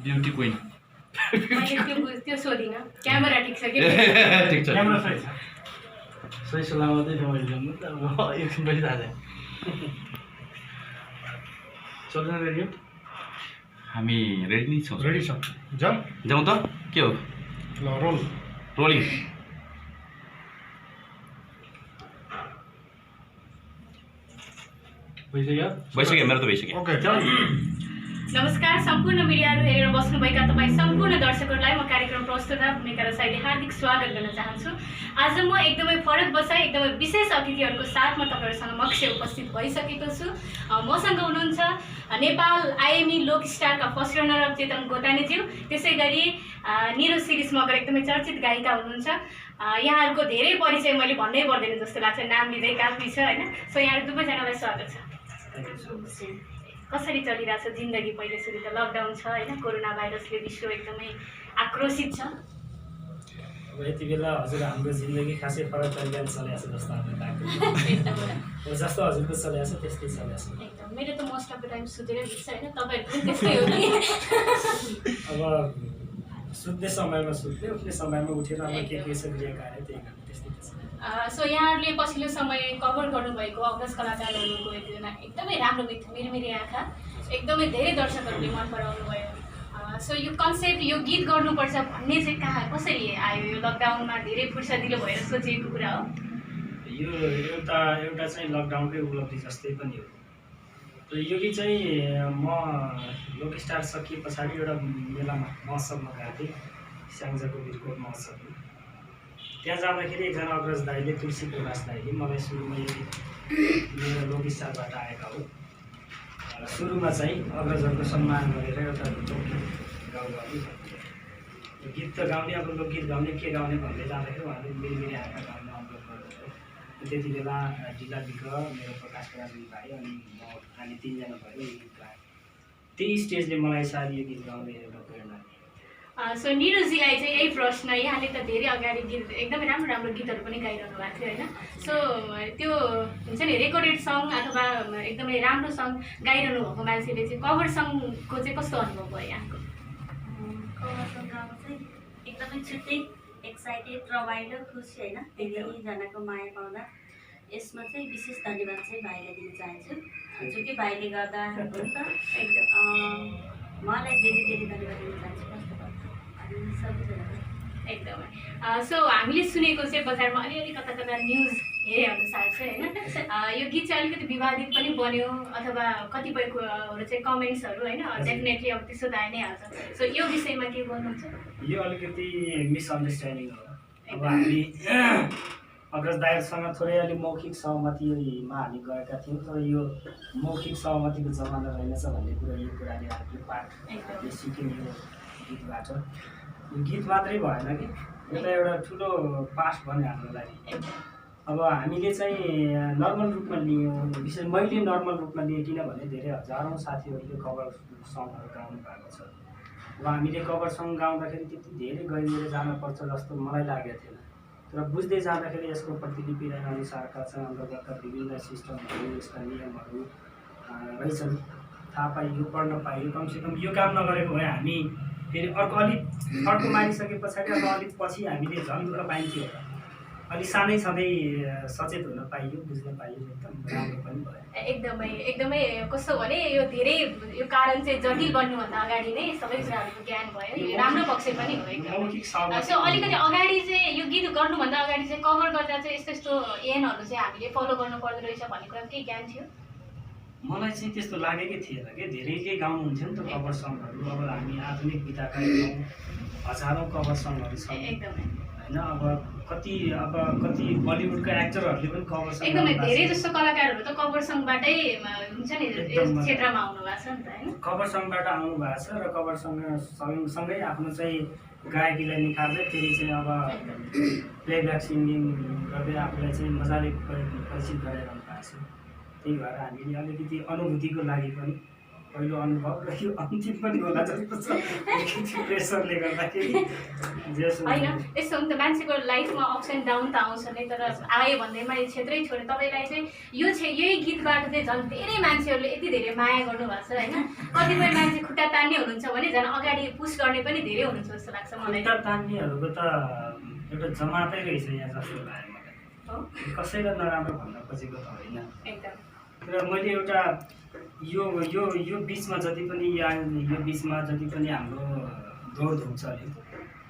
Beauty queen मैले त्यो सोधिनँ camera ठिक छ कि ठिक छ क्यामेरा सही छ सही सलामतै छ मैले ल्याउनु त अब एकछिन पछि थाहा छ चल्दैन रेडियो हामी रेडी नै छौँ रेडी छ जाउँ जाउँ त के हो ल रोल रोलिङ भइसक्यो मेरो त भइसक्यो ओके जाउँ नमस्कार सम्पूर्ण मिडियाहरू हेरेर बस्नुभएका तपाईँ सम्पूर्ण दर्शकहरूलाई म कार्यक्रम प्रस्तुता भूमिका रसाइले हार्दिक स्वागत गर्न चाहन्छु। आज म एकदमै फरक बसाइ एकदमै विशेष अतिथिहरूको साथमा तपाईँहरूसँग मक्ष उपस्थित भइसकेको छु। मसँग हुनुहुन्छ नेपाल आइएमई लोक स्टारका फर्स्ट रनर अफ चेतन गोतानीज्यू, त्यसै गरी निरो सिरिज मगर एकदमै चर्चित गायिका हुनुहुन्छ। यहाँहरूको धेरै परिचय मैले भन्नै पर्दैन जस्तो लाग्छ, नाम लिँदै काफी छ होइन। सो यहाँ दुवैजनालाई स्वागत छ। कसरी चलिरहेछ जिन्दगी? पहिले सुरु त लकडाउन छ होइन, कोरोना भाइरसले विश्व एकदमै आक्रोशित छ। अब यति बेला हजुर हाम्रो जिन्दगी खासै फरक तरिकाले चलिरहेको छ जस्तो हामीलाई लाग्छ। जस्तो हजुरको चलिरहेको छ त्यस्तै चलिरहेको छ। एकदम मेरो त मोस्ट अफ द टाइम सुतेरै बित्छ होइन, तपाईँहरूको पनि त्यस्तै हो कि? अब सुत्ने समयमा सुत्ने, उठ्ने समयमा उठेर अब के छ क्रिया कार्य त्यही गर्ने त्यस्तै छ। सो यहाँहरूले पछिल्लो समय कभर गर्नुभएको अग्रज कलाकारहरूको एकजना एकदमै राम्रो गीत मेरो मेरी आँखा एकदमै धेरै दर्शकहरूले मन पराउनु भयो। सो यो कन्सेप्ट यो गीत गर्नुपर्छ भन्ने चाहिँ कहाँ कसरी आयो? यो लकडाउनमा धेरै फुर्सदिलो भएर सोचिएको कुरा हो? यो एउटा चाहिँ लकडाउनकै उपलब्धि जस्तै पनि हो। र यो गीत चाहिँ म लोक स्टार सकिए पछाडि एउटा मेलामा महोत्सवमा गएको थिएँ, स्याङ्जाको वीरकोट महोत्सव। त्यहाँ जाँदाखेरि एकजना अग्रज दाइले, तुलसी प्रकाश दाइले मलाई सुरुमा यो मेरो लोक स्टारबाट आएका हो। सुरुमा चाहिँ अग्रजहरूको सम्मान गरेर एउटा लोकगीत गाउने गीत त गाउने, अब लोकगीत गाउने के गाउने भन्दै जाँदाखेरि उहाँले मेरी मेरी आँखा गाउन अनुरोध गर्नुभयो। त्यति बेला जिल्ला विग्रह मेरो प्रकाश प्रकाशजी भाइ अनि म हामी तिनजना भयो यो गीत गाएँ। त्यही स्टेजले मलाई सायद यो गीत गाउने एउटा प्रेरणा दियो। सो निरोजीलाई चाहिँ यही प्रश्न, यहाँले त धेरै अगाडि गीत एकदमै राम्रो राम्रो गीतहरू पनि गाइरहनु भएको थियो होइन। सो त्यो हुन्छ नि रेकर्डेड सङ अथवा एकदमै राम्रो सङ गाइरहनु भएको मान्छेले चाहिँ कभर सङको चाहिँ कस्तो अनुभव भयो यहाँको? कभर सङ गाउनु चाहिँ एकदमै छुट्टै एक्साइटेड, रमाइलो, खुसी होइन, धेरैजनाको माया पाउँदा। यसमा चाहिँ विशेष धन्यवाद चाहिँ भाइलाई दिन चाहन्छु, जो कि भाइले गर्दा हो नि त एकदम मलाई धेरै धेरै धन्यवाद दिन चाहन्छु सबैजनालाई एकदमै। सो हामीले सुनेको चाहिँ बजारमा अलिअलि कता कता न्युज हेरे अनुसार चाहिँ होइन यो गीत चाहिँ अलिकति विवादित पनि बन्यो अथवा कतिपय कुराहरू चाहिँ कमेन्ट्सहरू होइन, डेफिनेटली अब त्यस्तो त आइ नै हाल्छ। सो यो विषयमा के भन्नुहुन्छ? यो अलिकति मिसअन्डरस्ट्यान्डिङ हो। अब हामी अग्रज दाइहरूसँग थोरै अलि मौखिक सहमतिमा हामी गएका थियौँ, तर यो मौखिक सहमतिको जमाना रहेनछ भन्ने कुरा यो कुराले हामीले पाठले सिक्यौँ यो गीतबाट। यो गीत मात्रै भएन कि यो त एउटा ठुलो पाठ भन्यो हाम्रो लागि। अब हामीले चाहिँ नर्मल रूपमा लियौँ, विशेष मैले नर्मल रूपमा लिएँ किनभने धेरै हजारौँ साथीहरूले कभर सङहरू गाउनु भएको छ। अब हामीले कभर सङ गाउँदाखेरि त्यति धेरै गहिरिएर जानुपर्छ जस्तो मलाई लागेको थिएन, तर बुझ्दै जाँदाखेरि यसको प्रतिलिपि अनुसारका चाहिँ अन्तर्गतका विभिन्न सिस्टमहरू, यसका नियमहरू रहेछन्, थाहा पाइयो, पढ्न पाइयो। कमसेकम यो काम नगरेको भए हामी फेरि अर्को मारिसके पछाडि अब अलिक पछि हामीले झन् दुःख पाइन्थ्यो होला। अलिक सानै छँदै सचेत हुन पाइयो, बुझ्न पाइयो, एकदम राम्रो पनि भयो। एकदमै एकदमै कस्तो भने यो धेरै यो कारण चाहिँ जटिल बन्नुभन्दा अगाडि नै सबै कुराहरूको ज्ञान भयो, यो राम्रो पक्ष पनि हो एकदमै। सो अलिकति अगाडि चाहिँ यो गीत गर्नुभन्दा अगाडि चाहिँ कभर गर्दा चाहिँ यस्तो यस्तो एनहरू चाहिँ हामीले फलो गर्नु पर्दो रहेछ भन्ने कुरा केही ज्ञान थियो? मलाई चाहिँ त्यस्तो लागेकै थिएन कि धेरैले गाउनुहुन्थ्यो नि त कभर सङहरू। अब हामी आधुनिक विधाका हेर्छौँ, हजारौँ कभर सङहरू छ एकदमै होइन। अब कति बलिउडका एक्टरहरूले पनि कभर सङ एकदमै धेरै जस्तो कलाकारहरू त कभर सङबाटै हुन्छ नि यस क्षेत्रमा आउनु भएको छ नि त होइन। कभर सङबाट आउनु भएको छ र कभर सँगै आफ्नो चाहिँ गायकीलाई निखार्दै फेरि चाहिँ अब प्लेब्याक सिङ्गिङ गर्दै आफूलाई चाहिँ मजाले परिचित गराइरहनु भएको छ। त्यही भएर हामीले अलिकति अनुभूतिको लागि पनि पहिलो अनुभव र यो अन्तिम पनि होला जस्तो छ प्रेसरले गर्दाखेरि होइन यस्तो हो नि त मान्छेको लाइफमा अप्स एन्ड डाउन त आउँछ नै तर आयो भन्दैमा यो क्षेत्रै छोड्यो तपाईँलाई चाहिँ यही गीतबाट चाहिँ झन् धेरै मान्छेहरूले यति धेरै माया गर्नुभएको छ होइन कतिपय मान्छे खुट्टा तान्ने हुनुहुन्छ भने झन् अगाडि पुस गर्ने पनि धेरै हुनुहुन्छ जस्तो लाग्छ मलाई खुट्टा तान्नेहरूको त एउटा जमातै रहेछ यहाँ जस्तो लाग्यो मलाई कसैलाई नराम्रो भन्न खोजेको त होइन एकदम र मैले एउटा यो बिचमा जति पनि हाम्रो दौडधुप चल्यो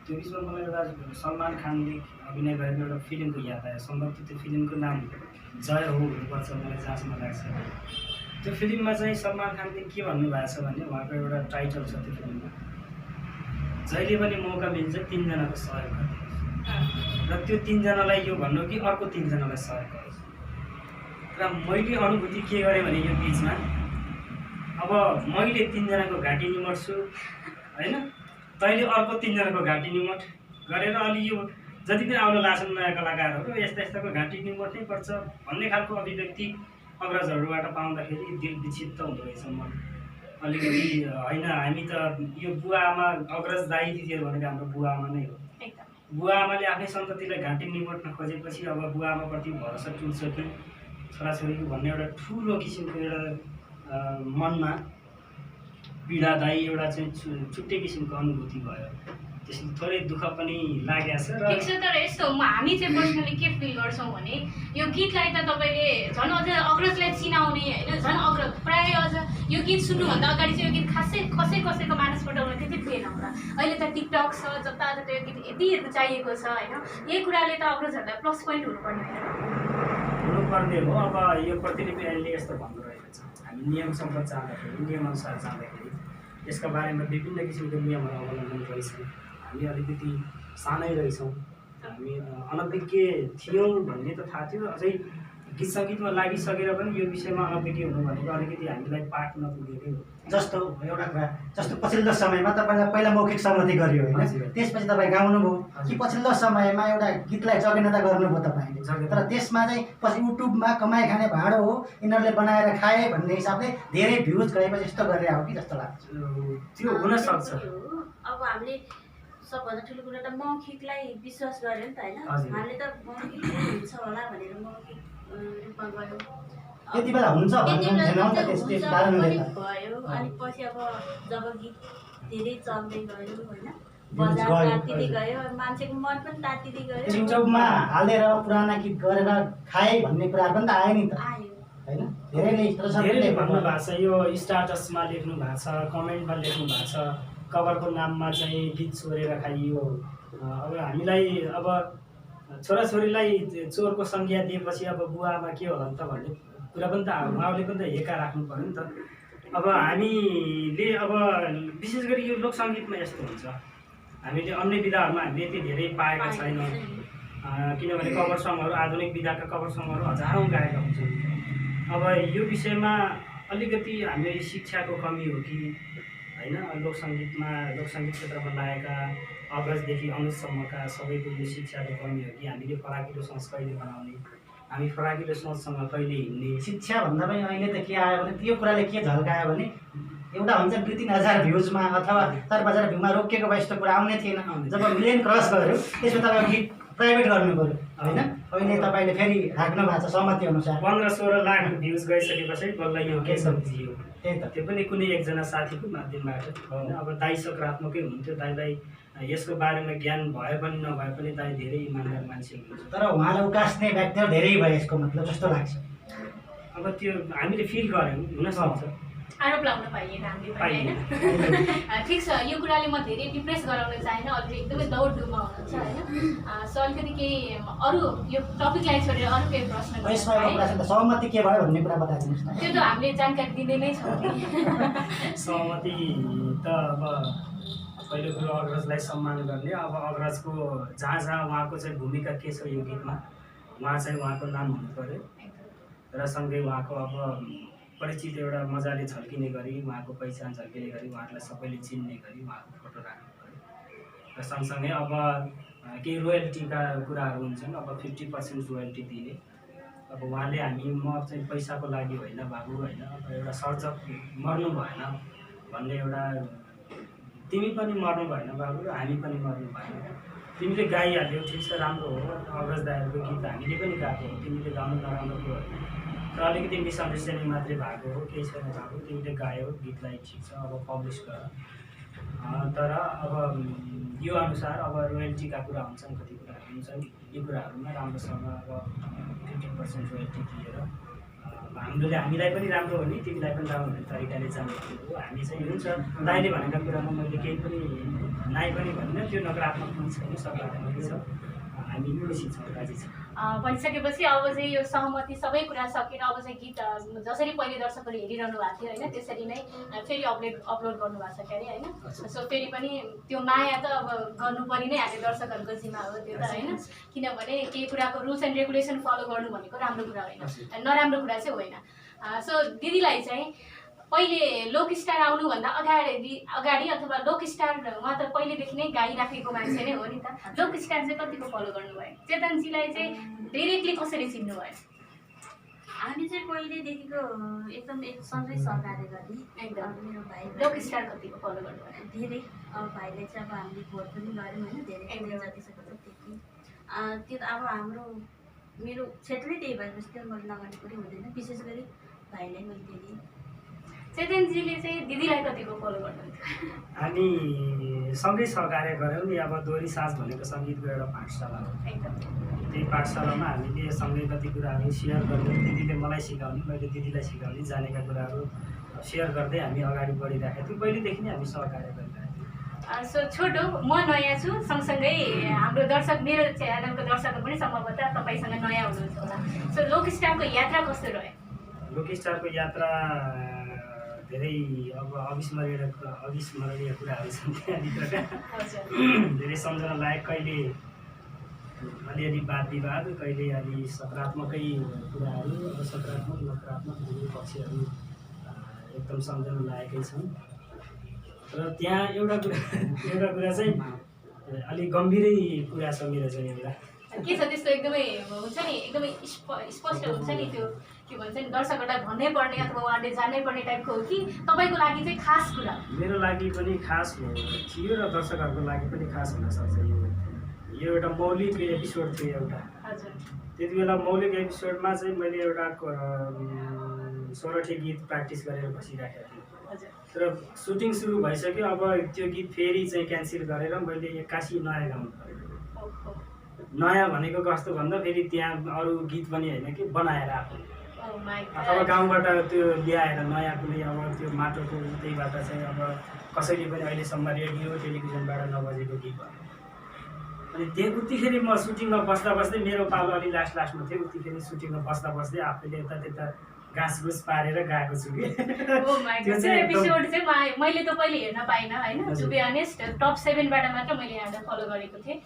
त्यो बिचमा मलाई एउटा सलमान खानले अभिनय गरेको एउटा फिल्मको याद आयो सम्भवतः त्यो फिल्मको नाम जय हो हुनुपर्छ मलाई जहाँसम्म लाग्छ त्यो फिल्ममा चाहिँ सलमान खानले के भन्नुभएको छ भने उहाँको एउटा टाइटल छ त्यो फिल्ममा जहिले पनि मौका मिल्छ 3 जनाको सहयोग गरिदिनुहोस् र त्यो 3 जनालाई यो भन्नु कि अर्को 3 जनालाई सहयोग गरोस् र मैले अनुभूति के गरेँ भने यो बिचमा अब मैले 3 जनाको घाँटी निमट्छु होइन तैँले अर्को 3 जनाको घाँटी निमट गरेर अलि यो जति पनि आउन लाग्छन् नयाँ कलाकारहरू यस्ताको घाँटी निमट्नै पर्छ भन्ने खालको अभिव्यक्ति अग्रजहरूबाट पाउँदाखेरि दिल विक्षिप्त हुँदो रहेछ मन अलिकति होइन हामी त यो बुवा आमा अग्रज दाइ दिदीहरू भनेको हाम्रो बुवा आमा नै हो बुवा आमाले आफ्नै सन्ततिलाई घाँटी निमट्न खोजेपछि अब बुवा आमाप्रति भरोसा टुट्छ कि छोराछोरीको भन्ने एउटा ठुलो किसिमको एउटा मनमा पीडादायी एउटा चाहिँ छुट्टै किसिमको अनुभूति भयो त्यसले थोरै दुःख पनि लागेको छ र ठिक छ तर यस्तो हामी चाहिँ पर्सनली के फिल गर्छौँ भने यो गीतलाई त तपाईँले झन् अझ अग्रजलाई चिनाउने होइन झन् अग्रज प्रायः अझ यो गीत सुन्नुभन्दा अगाडि चाहिँ यो गीत खासै कसैको मानसबाट त्यति थिएन होला अहिले त टिकटक छ जताततै यो गीत यति चाहिएको छ होइन यही कुराले त अग्रजहरूलाई प्लस पोइन्ट हुनुपर्ने हो अब यो प्रतिलिपि अहिले यस्तो भन्दो रहेको छ हामी नियमसँग जाँदाखेरि नियमअनुसार जाँदाखेरि यसका बारेमा विभिन्न किसिमको नियमहरू अवलम्बन रहेछन् हामी अलिकति सानै रहेछौँ हामी अनभिज्ञ थियौँ भन्ने त थाहा थियो अझै गीत सङ्गीतमा लागिसकेर पनि यो विषयमा अनभिज्ञ हुनु भनेको अलिकति हामीलाई पाठ नपुगेकै हो जस्तो एउटा कुरा जस्तो पछिल्लो समयमा तपाईँलाई पहिला मौखिक सहमति गरियो होइन त्यसपछि तपाईँ गाउनुभयो कि पछिल्लो समयमा एउटा गीतलाई जगेनता गर्नुभयो तपाईँले तर त्यसमा चाहिँ पछि युट्युबमा कमाइ खाने भाँडो हो यिनीहरूले बनाएर खाए भन्ने हिसाबले धेरै भ्युज गएपछि यस्तो गरेर हो कि जस्तो लाग्छ त्यो हुनसक्छ अब हामीले सबभन्दा ठुलो कुरा त मौखिकलाई विश्वास गर्यो नि त होइन हामीले त मौखिक हुन्छ होला भनेर मौखिक रूपमा गयो त्यति बेला हुन्छ भयो अनि पछि अब जब गीत धेरै चल्दै गयो होइन बजार तातिँदै गयो मान्छेको मन पनि तातिँदै गयो युट्युबमा हालेर पुराना गीत गरेर खाए भन्ने कुरा पनि त आयो नि त आयो होइन धेरैले भन्नु भएको छ यो स्टाटसमा लेख्नु भएको छ कमेन्टमा लेख्नु भएको छ कभरको नाममा चाहिँ गीत छोडेर खाइयो अब हामीलाई अब छोराछोरीलाई चोरको संज्ञा दिएपछि अब बुवामा के होला नि त भन्ने कुरा पनि त उहाँले पनि त हेका राख्नु पऱ्यो नि त अब हामीले अब विशेष गरी यो लोकसङ्गीतमा यस्तो हुन्छ हामीले अन्य विधाहरूमा हामीले यति धेरै पाएका छैनौँ किनभने कभर सङहरू आधुनिक विधाका कभर सङहरू हजारौँ गाएका हुन्छन् अब यो विषयमा अलिकति हामीले शिक्षाको कमी हो कि होइन लोकसङ्गीत क्षेत्रमा लागेका अग्रजदेखि अनुजसम्मका सबैको यो शिक्षाको कमी हो कि हामीले फराकिलो सोच कहिले बनाउने हामी फराकिलो सोचसँग कहिले हिँड्ने शिक्षा भन्दा पनि अहिले त के आयो भने त्यो कुराले के झल्कायो भने एउटा हुन्छ 2-3 हजार भ्युजमा अथवा 4-5 भ्यूमा रोकिएको भए यस्तो कुरा आउने थिएन जब मिलियन क्रस गर्यो त्यसमा तपाईँ गीत प्राइभेट गर्नु पऱ्यो होइन अहिले तपाईँले फेरि राख्नु भएको छ सहमति अनुसार 15-16 लाख भ्युज गइसकेपछि बल्ल यो के सम्झियो त्यही त त्यो पनि कुनै एकजना साथीको माध्यमबाट होइन अब दाइ सकारात्मकै हुन्थ्यो दाइलाई यसको बारेमा ज्ञान भए पनि नभए पनि दाइ धेरै इमान्दार मान्छे हुनुहुन्छ तर उहाँलाई उकास्ने व्यक्तिहरू धेरै भयो यसको मतलब जस्तो लाग्छ अब त्यो हामीले फिल गऱ्यौँ हुनसक्छ आरोप लगाउन पाइएन हामीले पनि होइन ठिक छ यो कुराले म धेरै डिप्रेस गराउन चाहेन अलिकति एकदमै दौडधुपमा हुनुहुन्छ होइन सो अलिकति केही अरू यो टपिकलाई छोडेर अरू केही प्रश्न सहमति के भयो भन्ने कुरा बताइदिनुहोस् न त्यो त हामीले जानकारी दिँदै नै छौँ सहमति त अब पहिलो कुरो अग्रजलाई सम्मान गर्ने अब अग्रजको जहाँ उहाँको चाहिँ भूमिका के छ यो गीतमा उहाँ चाहिँ उहाँको नाम हुनु पऱ्यो र सँगै उहाँको अब परिचित एउटा मजाले झल्किने गरी उहाँको पहिचान झल्किने गरी उहाँहरूलाई सबैले चिन्ने गरी उहाँको फोटो राख्नु पऱ्यो र सँगसँगै अब केही रोयल्टीका कुराहरू हुन्छन् अब 50% रोयल्टी दिने अब उहाँले म चाहिँ पैसाको लागि होइन बाबु होइन, अब एउटा सर्जक मर्नु भएन भन्ने एउटा, तिमी पनि मर्नु भएन बाबु र हामी पनि मर्नु भएन, तिमीले गाइहाल्यौ ठिक छ, राम्रो हो, अग्रज दाइहरूको गीत हामीले पनि गाएको हो, तिमीले गाउनु नराम्रो थियो होइन, र अलिकति मिसअन्डरस्ट्यान्डिङ मात्रै भएको हो, केही छैन बाबु, तिमीले गायौ गीतलाई ठिक छ, अब पब्लिस गर। तर अब यो अनुसार अब रोयल्टीका कुरा हुन्छन्, कति कुराहरू हुन्छन्, यो कुराहरूमा राम्रोसँग अब 50% रोयल्टी दिएर हामीलाई पनि राम्रो हो नि, तिमीलाई पनि राम्रो हुने तरिकाले जाने हो। हामी चाहिँ हुन्छ दाइले भनेका कुरामा मैले केही पनि नाइ पनि भन्दिनँ, त्यो नकारात्मक पनि छैन, सकारात्मक छ, हामी खुसी छौँ, राजी छौँ। भनिसकेपछि अब चाहिँ यो सहमति सबै कुरा सकेर अब चाहिँ गीत जसरी पहिले दर्शकहरूले हेरिरहनु भएको थियो होइन, त्यसरी नै फेरि अपलोड गर्नुभएको छ क्यारे होइन। सो फेरि पनि त्यो माया त अब गर्नु परि नै हाल्यो, दर्शकहरूको जिम्मा हो त्यो त होइन, किनभने केही कुराको रुल्स एन्ड रेगुलेसन फलो गर्नु भनेको राम्रो कुरा होइन, नराम्रो कुरा चाहिँ होइन। सो दिदीलाई चाहिँ पहिले लोक स्टार आउनुभन्दा अगाडि अथवा लोक स्टार उहाँ त पहिलेदेखि नै गाइराखेको मान्छे नै हो नि त, लोक स्टार चाहिँ कतिको फलो गर्नुभयो, चेतनजीलाई चाहिँ डाइरेक्टली कसरी चिन्नुभयो? हामी चाहिँ पहिलेदेखिको एकदम सँगै सहकार्य गर्ने, एकदम मेरो भाइ लोक स्टार कतिको फलो गर्नुभयो? धेरै, अब भाइले चाहिँ अब हामीले भोट पनि गऱ्यौँ होइन, धेरै जतिसक्दो त्यति। त्यो त अब हाम्रो मेरो क्षेत्रै त्यही भएपछि त्यो मैले नगर्ने कुरै हुँदैन, विशेष गरी भाइलाई मैले धेरै। चेतनजीले चाहिँ दिदीलाई कतिको फलो गर्नुहुन्थ्यो? हामी सँगै सहकार्य गऱ्यौँ नि, अब दोहोरी साँझ भनेको सङ्गीतको एउटा पाठशाला हो, एकदम त्यही पाठशालामा हामीले सँगै कति कुराहरू सेयर गर्दै, दिदीले मलाई सिकाउने, मैले दिदीलाई सिकाउने, जानेका कुराहरू सेयर गर्दै हामी अगाडि बढिरहेका थियौँ, पहिलेदेखि नै हामी सहकार्य गरिरहेका थियौँ। सो छोटो म नयाँ छु, सँगसँगै हाम्रो दर्शक, मेरो च्यानलको दर्शकहरू पनि सम्भवतः तपाईँसँग नयाँ हुनुहुन्छ होला। सो लोक स्टारको यात्रा कस्तो रह्यो? लोक स्टारको यात्रा धेरै अब अविस्मरणीय कुराहरू छन् त्यहाँभित्रका, धेरै सम्झना लायक, कहिले अलिअलि वाद विवाद, कहिले अलि सकारात्मकै कुराहरू, सकारात्मक नकारात्मक दुवै पक्षहरू एकदम सम्झना लायकै छन्। र त्यहाँ एउटा कुरा चाहिँ अलिक गम्भीरै कुरा छ मेरो चाहिँ एउटा। के छ त्यस्तो एकदमै हुन्छ नि, एकदमै स्पष्ट हुन्छ नि, त्यो के भन्छ नि, दर्शकहरूलाई भन्नै पर्ने अथवा उहाँले जान्नै पर्ने टाइपको हो कि तपाईँको लागि चाहिँ खास कुरा? मेरो लागि पनि खास थियो र दर्शकहरूको लागि पनि खास हुनसक्छ। यो एउटा मौलिक एपिसोड थियो एउटा। हजुर। त्यति बेला मौलिक एपिसोडमा चाहिँ मैले एउटा 16 गीत प्र्याक्टिस गरेर बसिराखेको थिएँ। हजुर। तर सुटिङ सुरु भइसक्यो, अब त्यो गीत फेरि चाहिँ क्यान्सल गरेर मैले 81 नयाँ गाउनु पऱ्यो। नयाँ भनेको कस्तो भन्दा फेरि त्यहाँ अरू गीत पनि होइन कि बनाएर आफूले, अथवा गाउँबाट त्यो ल्याएर नयाँ कुनै अब त्यो माटोको त्यहीबाट चाहिँ अब कसैले पनि अहिलेसम्म रेडियो टेलिभिजनबाट नबजेको गीत भयो। अनि उतिखेर म सुटिङमा बस्दा बस्दै, मेरो पालो अलि लास्टमा थियो, उतिखेर सुटिङमा बस्दा बस्दै आफूले यता त्यता घाँसघुस पारेर गएको छु कि। त्यो एपिसोड चाहिँ मैले त पहिले हेर्न पाइनँ होइन, टु बी अनेस्ट टप 7बाट मात्र मैले यहाँबाट फलो गरेको थिएँ।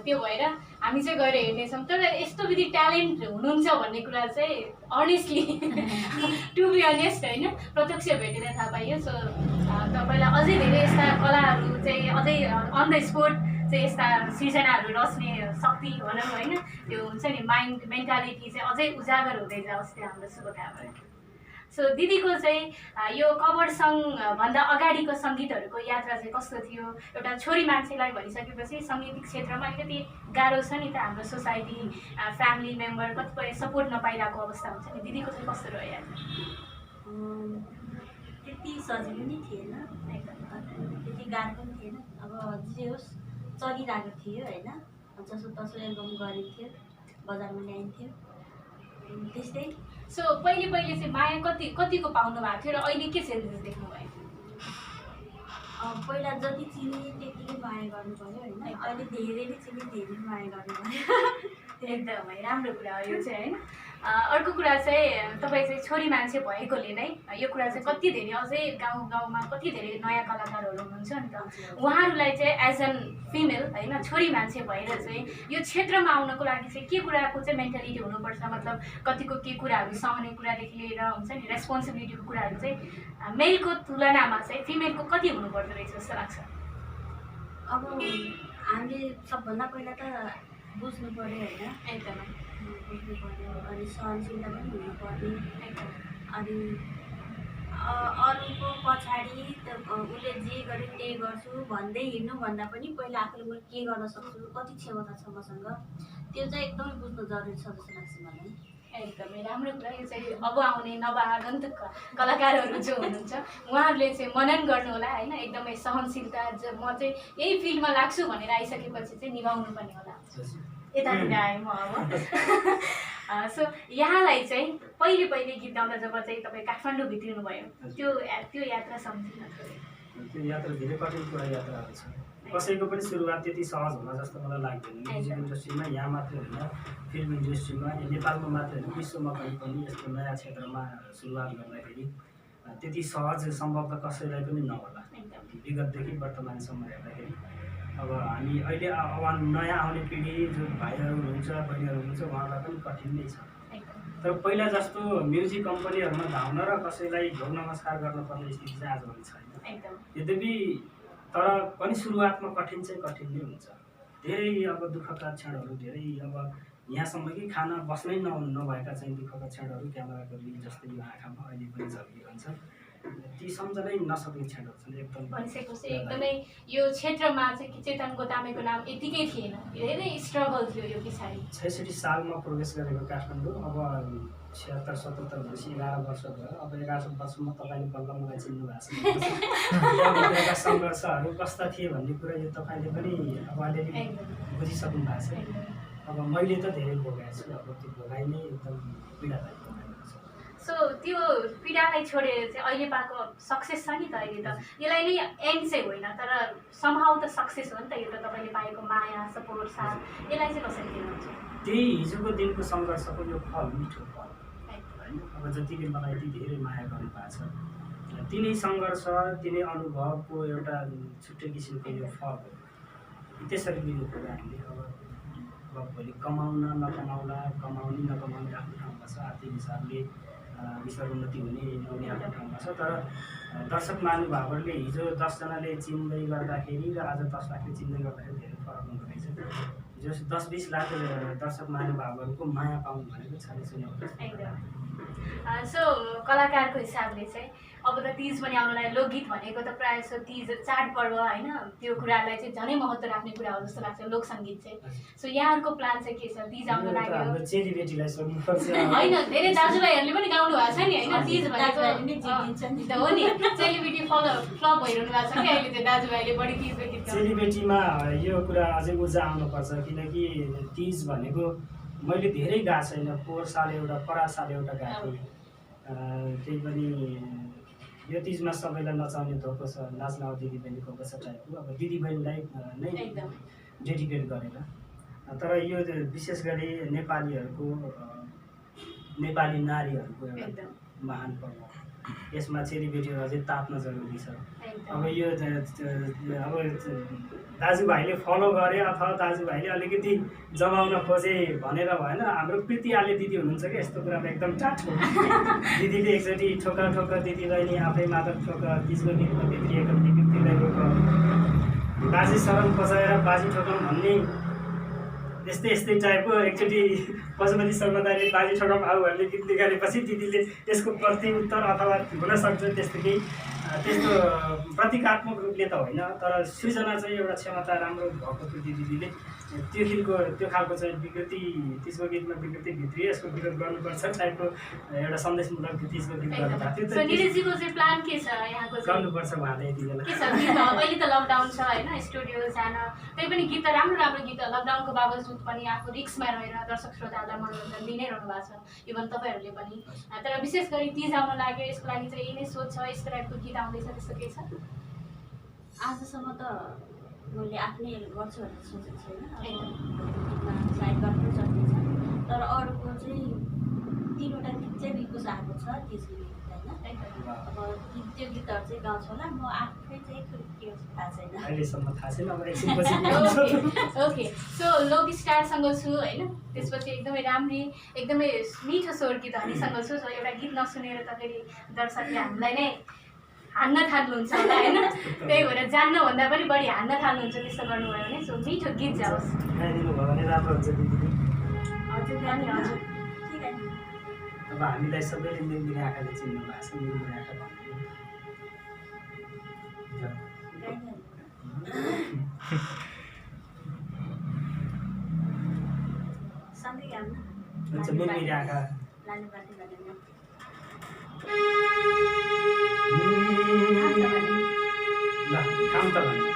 त्यो भएर हामी चाहिँ गएर हेर्नेछौँ। तर यस्तो विधि ट्यालेन्ट हुनुहुन्छ भन्ने कुरा चाहिँ अनेस्टली टु बी अनेस्ट होइन, प्रत्यक्ष भेटेर थाहा पाइयो। सो तपाईँलाई अझै धेरै यस्ता कलाहरू चाहिँ अझै अन द स्पोट चाहिँ यस्ता सृजनाहरू रच्ने शक्ति भनौँ होइन, त्यो हुन्छ नि मेन्टालिटी चाहिँ अझै उजागर हुँदै जाओस्, त्यो हाम्रो शुभकामना। सो दिदीको चाहिँ यो कभर सङ्गभन्दा अगाडिको सङ्गीतहरूको यात्रा चाहिँ कस्तो थियो? एउटा छोरी मान्छेलाई भनिसकेपछि सङ्गीतिक क्षेत्रमा अलिकति गाह्रो छ नि त, हाम्रो सोसाइटी, फ्यामिली मेम्बर कतिपय सपोर्ट नपाइरहेको अवस्था हुन्छ नि, दिदीको चाहिँ कस्तो रह्यो यात्रा? त्यति सजिलो नै थिएन, त्यति गाह्रो पनि थिएन। अब जे होस् चलिरहेको थियो होइन, जसो तसो एल्बम गरिन्थ्यो, बजारमा ल्याइन्थ्यो, त्यस्तै। सो पहिले चाहिँ माया कतिको पाउनु भएको थियो र अहिले के चेन्जेस देख्नुभयो? पहिला जति चिने त्यतिकै माया गर्नु पऱ्यो होइन, अहिले धेरैले चिने धेरै माया गर्नु पऱ्यो। एकदमै राम्रो कुरा हो यो चाहिँ होइन। अर्को कुरा चाहिँ तपाईँ चाहिँ छोरी मान्छे भएकोले नै यो कुरा चाहिँ कति धेरै अझै गाउँमा कति धेरै नयाँ कलाकारहरू हुनुहुन्छ नि त, उहाँहरूलाई चाहिँ एज एन फिमेल होइन, छोरी मान्छे भएर चाहिँ यो क्षेत्रमा आउनको लागि चाहिँ के कुराको चाहिँ मेन्टालिटी हुनुपर्छ? मतलब कतिको के कुराहरू सहने कुरादेखि लिएर हुन्छ नि, रेस्पोन्सिबिलिटीको कुराहरू चाहिँ मेलको तुलनामा चाहिँ फिमेलको कति हुनुपर्दो रहेछ जस्तो लाग्छ? अब हामीले सबभन्दा पहिला त बुझ्नु पऱ्यो होइन, एकदमै बुझ्नु पऱ्यो। अनि सहनशीलता पनि हुनु पऱ्यो। एकदम अनि अरूको पछाडि उसले जे गर्यो त्यही गर्छु भन्दै हिँड्नुभन्दा पनि पहिला आफूले म के गर्न सक्छु, कति क्षमता छ मसँग, त्यो चाहिँ एकदमै बुझ्नु जरुरी छ जस्तो लाग्छ मलाई। एकदमै राम्रो कुरा। यो चाहिँ अब आउने नवागन्तुक कलाकारहरू जो हुनुहुन्छ उहाँहरूले चाहिँ मनन गर्नुहोला होइन। एकदमै सहनशीलता जो म चाहिँ यही फिल्डमा लाग्छु भनेर आइसकेपछि चाहिँ निभाउनु पर्ने होला। यतातिर आएँ म अब। सो यहाँलाई चाहिँ पहिले गीत गाउँदा जब चाहिँ तपाईँ काठमाडौँ भित्रिनु भयो त्यो यात्रा सम्झिन त्यो यात्रा धेरै कठिन कुरा यात्राहरू छ। कसैको पनि सुरुवात त्यति सहज होला जस्तो मलाई लाग्दैन। म्युजिक इन्डस्ट्रीमा यहाँ मात्रै होइन, फिल्म इन्डस्ट्रीमा नेपालमा मात्रै होइन, विश्वमा पनि यस्तो नयाँ क्षेत्रमा सुरुवात गर्दाखेरि त्यति सहज सम्भव त कसैलाई पनि नहोला। विगतदेखि वर्तमानसम्म हेर्दाखेरि अब हामी अहिले नयाँ आउने पिँढी जो भाइहरू हुनुहुन्छ बहिनीहरू हुनुहुन्छ उहाँलाई पनि कठिन नै छ। तर पहिला जस्तो म्युजिक कम्पनीहरूमा धाउन र कसैलाई ढोग नमस्कार गर्नुपर्ने स्थिति चाहिँ आजभोलि छैन। यद्यपि तर पनि सुरुवातमा कठिन चाहिँ कठिन नै हुन्छ। धेरै अब दुःखका क्षणहरू, धेरै अब यहाँसम्म कि खाना बस्नै नभएका चाहिँ दुःखका क्षणहरू क्यामेराको रिल जस्तै यो आँखामा अहिले पनि झल्किरहन्छ। ती सम्झनै नसक्ने क्षणहरू छन् एकदम। भनिसकेपछि एकदमै यो क्षेत्रमा चाहिँ चेतन गोतामेको नाम यतिकै थिएन, धेरै स्ट्रगल थियो यो पछाडि। 66 सालमा प्रवेश गरेको काठमाडौँ, अब 76-77 भनेपछि 11 वर्ष भयो। अब 11 वर्षमा तपाईँले बल्ल मलाई चिन्नु भएको छ। सङ्घर्षहरू कस्ता थिए भन्ने कुरा यो तपाईँले पनि अब अलिअलि बुझिसक्नु भएको छ। अब मैले त धेरै भोगाएको छु, अब त्यो भोगाइ नै एकदम पीडादायक भोगाएको छ। सो त्यो पीडालाई छोडेर चाहिँ अहिले पाएको सक्सेस छ नि त। अहिले त यसलाई नै एन्ड चाहिँ होइन, तर समहाउ त सक्सेस हो नि त। यो त तपाईँले पाएको माया, सपोर्ट, साथ, यसलाई चाहिँ कसरी दिनुहुन्छ? त्यही हिजोको दिनको सङ्घर्षको यो फल, मिठो फल होइन। अब जतिले मलाई यति धेरै माया गर्नुभएको छ, तिनै सङ्घर्ष, तिनै अनुभवको एउटा छुट्टै किसिमको यो फल हो। त्यसरी लिनु पऱ्यो हामीले। अब भोलि कमाउन नकमाउला, कमाउने नकमाउने आफ्नो ठाउँमा छ, आर्थिक हिसाबले विस्तार उन्नति हुने नहुने आफ्नो ठाउँमा छ। तर दर्शक महानुभावहरूले हिजो 10 जनाले चिन्दै गर्दाखेरि र आज 10 लाखले चिन्दै गर्दाखेरि धेरै फरक हुँदो रहेछ। जो 10-20 लाख दर्शक महानुभावहरूको माया पाउनु भनेको छाने हो। सो कलाकारको हिसाबले चाहिँ अब त तीज पनि आउनु लाग्यो। लोकगीत भनेको त प्रायः जस्तो तीज चाडपर्व होइन, त्यो कुरालाई चाहिँ झनै महत्त्व राख्ने कुरा हो जस्तो लाग्छ लोक सङ्गीत चाहिँ। सो यहाँहरूको प्लान चाहिँ के छ? तीज आउनु लाग्यो, चेलीबेटीलाई सोध्नुपर्छ होइन? धेरै दाजुभाइहरूले पनि गाउनु भएको छ नि होइन, तीज भनेको हो नि। चेलीबेटी फ्लप भइरहनु भएको छ कि अहिले चाहिँ दाजुभाइले बढी तीजको गीत। चेलीबेटीमा यो कुरा अझै ऊर्जा आउनुपर्छ, किनकि तीज भनेको मैले धेरै गाएको छैन। पोहोर साल एउटा, परार साल एउटा गाएको थिएँ। त्यही पनि यो तीजमा सबैलाई नचाउने धोको छ, नाच्न दिदी बहिनीको छ टाइपको। अब दिदी बहिनीलाई नै डेडिकेट गरेर। तर यो विशेष गरी नेपालीहरूको, नेपाली नारीहरूको एउटा महान पर्व। यसमा चेलीबेटीहरू अझै ताप्न जरुरी छ। अब यो अब दाजुभाइले फलो गरे अथवा दाजुभाइले अलिकति जमाउन खोजे भनेर भएन। हाम्रो कृति आले दिदी हुनुहुन्छ कि यस्तो कुरामा एकदम टाठो। दिदीले एकचोटि ठोका ठोका दिदी बहिनी आफै मात्र ठोका, तिजको गीतमा भित्रिएको कृतिलाई रोक, बाजी शरण बजाएर बाजी ठोकौँ भन्ने यस्तै टाइपको। एकचोटि पशुपति शर्मादाले बाजी ठोकौँ आऊ भन्ने गीत निकालेपछि दिदीले त्यसको प्रत्युत्तर अथवा हुनसक्छ त्यस्तो केही, त्यस्तो प्रतीकात्मक रूपले त होइन, तर सृजना चाहिँ एउटा क्षमता राम्रो भएको थियो दिदीले। त्यो खालको चाहिँ विकृति, त्यसको गीतमा विकृति भित्री यसको विरोध गर्नुपर्छ टाइपको एउटा सन्देशमूलक त्यसको गीत गर्नुभएको थियो। निरजीको चाहिँ प्लान के छ यहाँको? गर्नुपर्छ उहाँले यति बेला के छ गीत? अहिले त लकडाउन छ होइन, स्टुडियो जान, त्यही पनि गीत त राम्रो गीत लकडाउनको बावजुद पनि आफू रिक्समा रहेर दर्शक श्रोताहरूलाई मनोरञ्जन दिनै रहनु भएको छ, इभन तपाईँहरूले पनि। तर विशेष गरी तीज आउन लाग्यो, यसको लागि चाहिँ यही नै सोच छ, यस्तो टाइपको गीत आउँदैछ, त्यस्तो के छ? आजसम्म त मैले आफ्नै गर्छु भनेर सोचेको छैन। सायद गर्नु सक्नेछ, तर अरूको चाहिँ 3वटा गीत चाहिँ रिक्वेस्ट आएको छ त्यसको गीत होइन। अब त्यो गीतहरू चाहिँ गाउँछु होला। म आफै चाहिँ के थाहा छैन, अहिलेसम्म थाहा छैन। अब एकछिनपछि ओके। सो लोक स्टारसँग छु होइन, त्यसपछि एकदमै राम्री, एकदमै मिठो स्वर गीत हामीसँग छु। सो एउटा गीत नसुनेर त फेरि दर्शकले हामीलाई नै हान्न थाल्नुहुन्छ होला होइन, त्यही भएर जान्नभन्दा पनि बढी हान्न थाल्नुहुन्छ त्यस्तो गर्नुभयो भने। सो मिठो गीत जाओस्। गाइदिनु भयो भने राम्रो हुन्छ दिदीले। हजुर गाडी हजुर ठिक है। अब हामीलाई सबैले मिरमिरे आँखाले चिन्नु भएको छ, मिरमिरे आँखा भन्ने सँगै गाउँ हुन्छ। मिरमिरे आँखा लानु पर्ने भनेर ल काम त भने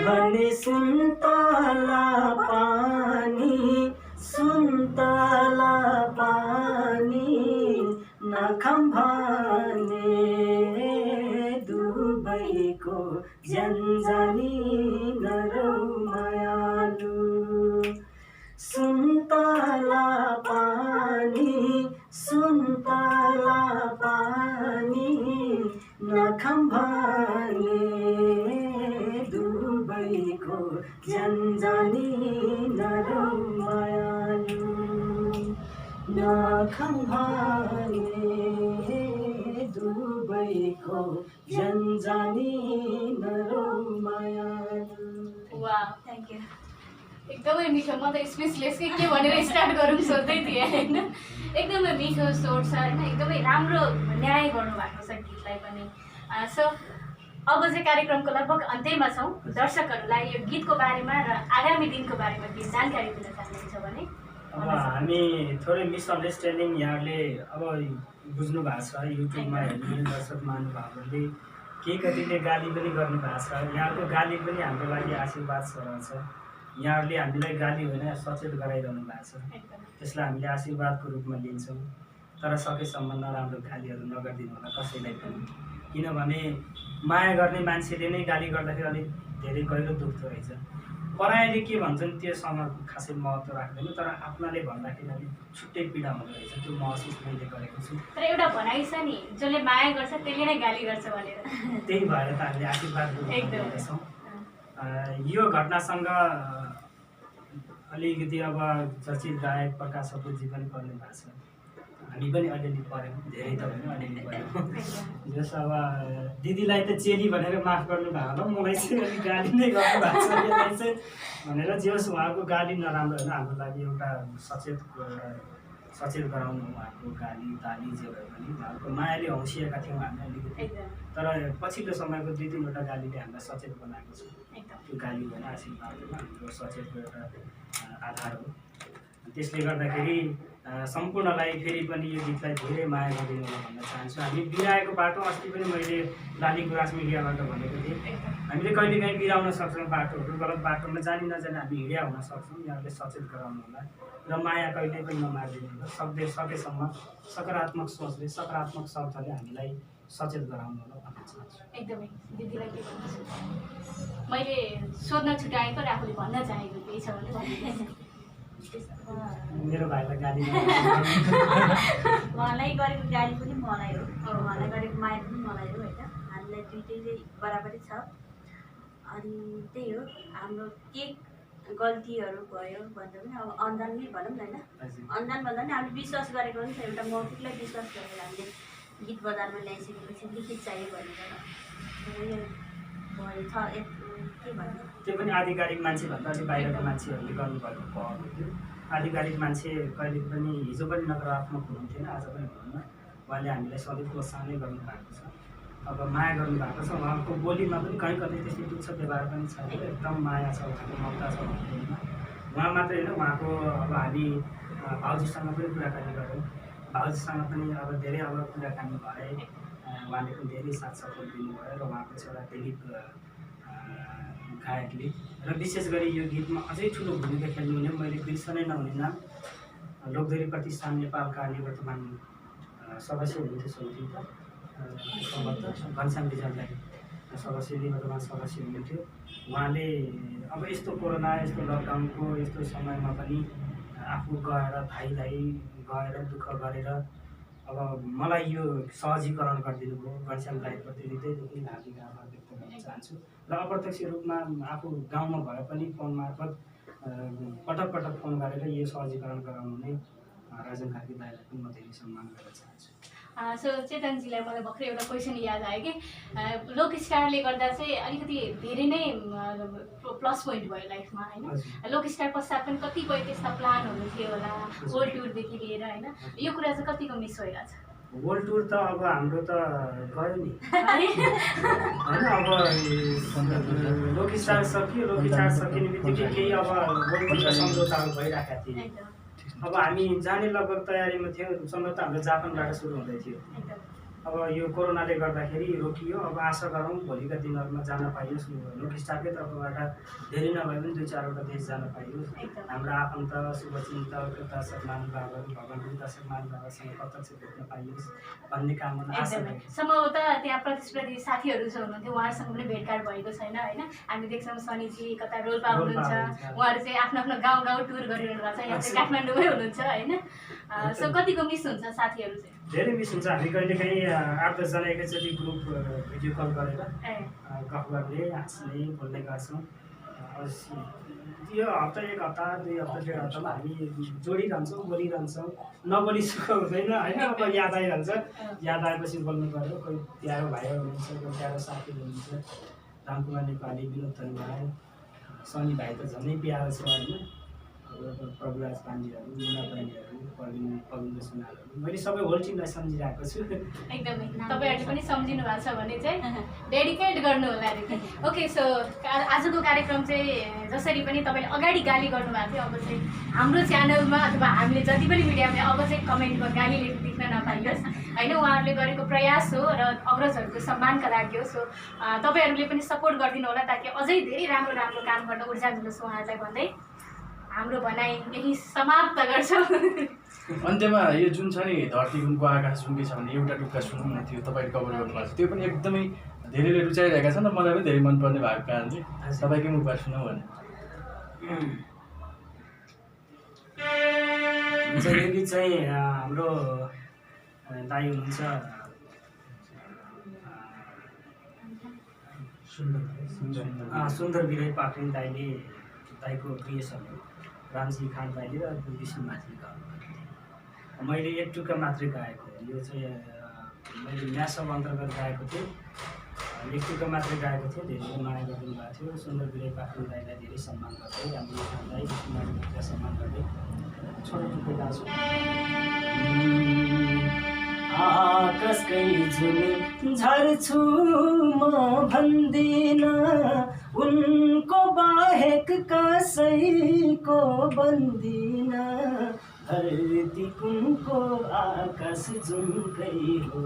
भने सुन्तला पानी सुन्तला पानी नखाम भने दुबईको जन्जानी नरौ मायालु सुन्तला पानी सुन्तला पानी नखाम भने दुबईको जन्जानी नरौ मायालु नखाम भने दुबईको जन्जानी नरौ मायालु। वाह, थ्याङ्क यू। एकदमै मिठो। म त स्पेसलेस के भनेर स्टार्ट गरौँ सोच्दै थिएँ होइन। एकदमै मिठो स्वर छ होइन, एकदमै राम्रो न्याय गर्नुभएको छ गीतलाई पनि। सो अब चाहिँ कार्यक्रमको लगभग अन्त्यमा छौँ। दर्शकहरूलाई यो गीतको बारेमा र आगामी दिनको बारेमा केही जानकारी दिन चाहनुहुन्छ भने? अब हामी थोरै मिसअन्डरस्ट्यान्डिङ यहाँले अब बुझ्नु भएको छ, युट्युबमा हेर्ने दर्शक महानुभावहरूले केही कतिले गाली पनि गर्नु भएको छ। यहाँको गाली पनि हाम्रो लागि आशीर्वाद छ। यहाँहरूले हामीलाई गाली होइन सचेत गराइरहनु भएको छ, त्यसलाई हामीले आशीर्वादको रूपमा लिन्छौँ। तर सकेसम्म नराम्रो गालीहरू नगरिदिनु होला कसैलाई पनि, किनभने माया गर्ने मान्छेले नै गाली गर्दाखेरि अलिक धेरै गहिरो दुख्दो रहेछ। परायले के भन्छन् त्योसँग खासै महत्त्व राख्दैन, तर आफ्नाले भन्दाखेरि अलिक छुट्टै पीडा हुँदो रहेछ। त्यो महसुस मैले गरेको छु। तर एउटा भनाइ छ नि, जसले माया गर्छ त्यसले नै गाली गर्छ भनेर। त्यही भएर त हामीले आशीर्वादको रूपमा लिँदैछौँ। यो घटनासँग अलिकति अब चर्चित गायक प्रकाश सपुरजी पनि पर्नु भएको छ। हामी पनि अलिअलि पऱ्यौँ, धेरै त होइन अलिअलि पऱ्यौँ। जस अब दिदीलाई त चेली भनेर माफ गर्नु भएको होला, मलाई चाहिँ अलिक गाली नै गर्नु भएको छ यसलाई चाहिँ भनेर। जे होस् उहाँको गाली नराम्रो होइन, हाम्रो लागि एउटा सचेत गराउनु उहाँको गाली ताली जे भए पनि उहाँको मायाले हौसिएका थियौँ हामी अलिकति। तर पछिल्लो समयको 2-3वटा गालीले हामीलाई सचेत बनाएको छ। त्यो गाली होइन, आशीर्वाद हो, हाम्रो सचेतको एउटा आधार हो। त्यसले गर्दाखेरि सम्पूर्णलाई फेरि पनि यो गीतलाई धेरै माया गरिदिनु होला भन्न चाहन्छु। हामी बिराएको बाटो अस्ति पनि मैले लाली गुराँस मिडियाबाट भनेको थिएँ, हामीले कहिलेकाहीँ बिराउन सक्छौँ बाटोहरू, गलत बाटोमा जानी नजानी हामी हिँड्या हुन सक्छौँ। यहाँले सचेत गराउनु होला र माया कहिले पनि नमारिदिनु होला। सकेसम्म सकारात्मक सोचले सकारात्मक शब्दले हामीलाई सचेत गराउनु होला भन्न चाहन्छु। एकदमै। दिदीलाई के भन्छु? मैले सोध्न छुट्याएँ तर आफूले भन्न चाहेको केही छ भने मेरो भाइलाई गाली उहाँलाई गरेको गाली पनि मलाई हो, उहाँलाई गरेको माया पनि मलाई हो होइन। हामीलाई दुइटैले बराबरै छ। अनि त्यही हो, हाम्रो के गल्तीहरू भयो भन्दा पनि अब अन्जानमै भनौँ न होइन। अन्जान भन्दा पनि हामीले विश्वास गरेको पनि छ, एउटा मौखिकलाई विश्वास गरेर हामीले गीत बजारमा ल्याइसकेपछि लिखित चाहियो भनेर यो भयो छ। के भन्नु, त्यो पनि आधिकारिक मान्छे भन्दा चाहिँ बाहिरको मान्छेहरूले गर्नुभएको पहल हो। त्यो आधिकारिक मान्छे कहिले पनि हिजो पनि नकारात्मक हुनुहुन्थेन, आज पनि हुनुहुन्न। उहाँले हामीलाई सधैँ प्रोत्साहनै गर्नुभएको छ। अब माया गर्नुभएको छ, उहाँको बोलीमा पनि कहीँ कतै त्यस्तो तुच्छ व्यवहार पनि छ, एकदम माया छ, उहाँको ममता छ बोलीमा। उहाँ मात्रै होइन, उहाँको अब हामी भाउजूसँग पनि कुराकानी गऱ्यौँ। भाउजूसँग पनि अब धेरै अब कुराकानी भए, उहाँले पनि धेरै साथ सपोर्ट दिनुभयो र उहाँको छोरा दिलीप गायकले र विशेष गरी यो गीतमा अझै ठुलो भूमिका खेल्नुहुने, मैले बिर्सनै नहुने नाम, लोकदोरी प्रतिष्ठान नेपालका निवर्तमान सदस्य हुनुहुन्थ्यो सोध्थ्यो त घनश्याम रिजाललाई सदस्य, निवर्तमान सदस्य हुनुहुन्थ्यो। उहाँले अब यस्तो कोरोना यस्तो लकडाउनको यस्तो समयमा पनि आफू गएर भाइलाई गएर दुःख गरेर अब मलाई यो सहजीकरण गरिदिनु भयो। घनश्याम दाइप्रति हृदयदेखि हार्दिक आभार व्यक्त गर्न चाहन्छु। र अप्रत्यक्ष रूपमा आफू गाउँमा भए पनि फोन मार्फत पटक पटक फोन गरेर यो सहजीकरण गराउनु नै राजन कार्की दाइलाई पनि म धेरै सम्मान गर्न चाहन्छु। सो चेतनजीलाई मलाई भर्खरै एउटा क्वेसन याद आयो कि लोक स्टारले गर्दा चाहिँ अलिकति धेरै नै प्लस पोइन्ट भयो लाइफमा होइन। लोक स्टार पश्चात पनि कतिपय त्यस्ता प्लानहरू थियो होला वर्ल्ड टुरदेखि लिएर होइन, यो कुरा चाहिँ कतिको मिस भइरहेछ? वर्ल्ड टुर त अब हाम्रो त गयो नि होइन। अब लोक स्टार सकियो, लोक स्टार सकिने बित्तिकै केही अब वर्ल्ड टुरका सम्झौताहरू भइरहेका थिए। अब हामी जाने लगभग तयारीमा थियो, सम्भवतः हाम्रो जापानबाट सुरु हुँदै थियो। अब यो कोरोनाले गर्दाखेरि रोकियो। अब आशा गरौँ भोलिका दिनहरूमा जान पाइयोस्, लोक स्टारकै तर्फबाट धेरै नभए पनि 2-4वटा देश जान पाइयोस्। हाम्रो आफन्त शुभचिन्तक दर्शक महानुभावहरू भगवान्को दर्शक महानुभावसँग प्रत्यक्ष भेट्न पाइयोस् भन्ने कामना आशा एकदमै सम्भवतः त्यहाँ प्रतिस्पर्धी साथीहरू जो हुनुहुन्थ्यो उहाँहरूसँग पनि भेटघाट भएको छैन होइन। हामी देख्छौँ सनीजी कता रोल्पा हुनुहुन्छ, उहाँहरू चाहिँ आफ्नो आफ्नो गाउँ टुर गरिरहनु भएको छ, यहाँ चाहिँ काठमाडौँमै हुनुहुन्छ होइन। सो कतिको मिस हुन्छ साथीहरू चाहिँ? धेरै मिस हुन्छ। हामी कहिलेकाहीँ 8-10 जना एकैचोटि ग्रुप भिडियो कल गरेर गफ गर्ने हाँस्ने बोल्ने गर्छौँ। यो हप्ता 1 हप्ता 2 हप्ता 1.5 हप्तामा हामी जोडिरहन्छौँ, बोलिरहन्छौँ। नबोली सुख हुँदैन होइन। अब याद आइहाल्छ, याद आएपछि बोल्नु पऱ्यो। कोही प्यारो भाइहरू हुनुहुन्छ, कोही प्यारो साथीहरू हुनुहुन्छ, रामकुमार नेपाली, विनोद धनबाद, सनी भाइ त झनै प्यारो छ होइन। प्रभुराज पाण्डेहरू, मुना बहिनीहरू, पविन्द्र सुनारहरू, मैले सबै होल टिमलाई सम्झिरहेको छु। एकदमै तपाईँहरूले पनि सम्झिनु भएको छ भने चाहिँ डेडिकेट गर्नु होला अरे। ओके, सो आजको कार्यक्रम चाहिँ जसरी पनि तपाईँले अगाडि गाली गर्नुभएको थियो, अब चाहिँ हाम्रो च्यानलमा अथवा हामीले जति पनि मिडियामा अब चाहिँ कमेन्टमा गाली देख्न नपाइयोस् होइन। उहाँहरूले गरेको प्रयास हो र अग्रजहरूको सम्मानका लागि हो। सो तपाईँहरूले पनि सपोर्ट गरिदिनु होला ताकि अझै धेरै राम्रो राम्रो काम गर्न ऊर्जा मिलोस् उहाँहरूलाई भन्दै हाम्रो भनाइ यही समाप्त गर्छौँ। अन्त्यमा यो जुन छ नि धरती गुणको आकाश जुनकै छ भने एउटा टुक्का सुनौँ न, थियो तपाईँले कभर गर्नुभएको छ, त्यो पनि एकदमै धेरैले रुचाइरहेका छन् र मलाई पनि धेरै मनपर्ने भएको कारणले तपाईँकै मुखबाट सुनौँ भने। जहिले चाहिँ हाम्रो दाइ हुनुहुन्छ सुन्दर विनय पाखरिन दाइले, दाइको प्रिय सबै रामजी खान दाइले र विष्णु माझीले गाउनुभएको। मैले 1 टुक्का मात्रै गाएको। यो चाहिँ मैले म्यासअप अन्तर्गत गाएको थिएँ। 1 टुक्का मात्रै गाएको थिएँ। धेरै माया गरिदिनु भएको थियो। सुन्दर विनय पाखरिन दाइलाई धेरै सम्मान गर्दै, रामजी खान दाइ, विष्णु माझीलाई सम्मान गर्दै छोटो टुक्का गाउँछु। आकाशकै झुल झर्छु म भन्दिन, उनको बाहेक कसैको बन्दिन, धरती कुनको आकाश जुनकै हो,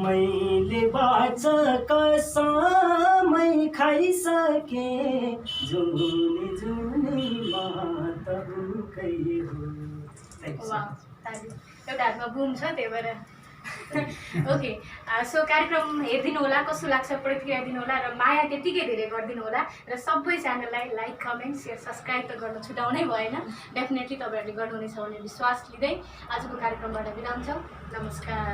मैले बाचका समय खाइसके, जुनी जुनी मात उनकै हो। एउटा हातमा बुम छ त्यही भएर। ओके, सो कार्यक्रम हेरिदिनु होला, कस्तो लाग्छ प्रतिक्रिया दिनु होला र माया त्यतिकै धेरै गरिदिनु होला र सबै च्यानललाई लाइक, कमेन्ट, सेयर, सब्सक्राइब त गर्न छुटाउनै भएन। डेफिनेटली तपाईँहरूले गर्नुहुनेछ भन्ने विश्वास लिँदै आजको कार्यक्रमबाट बिदा हुन्छौँ। नमस्कार।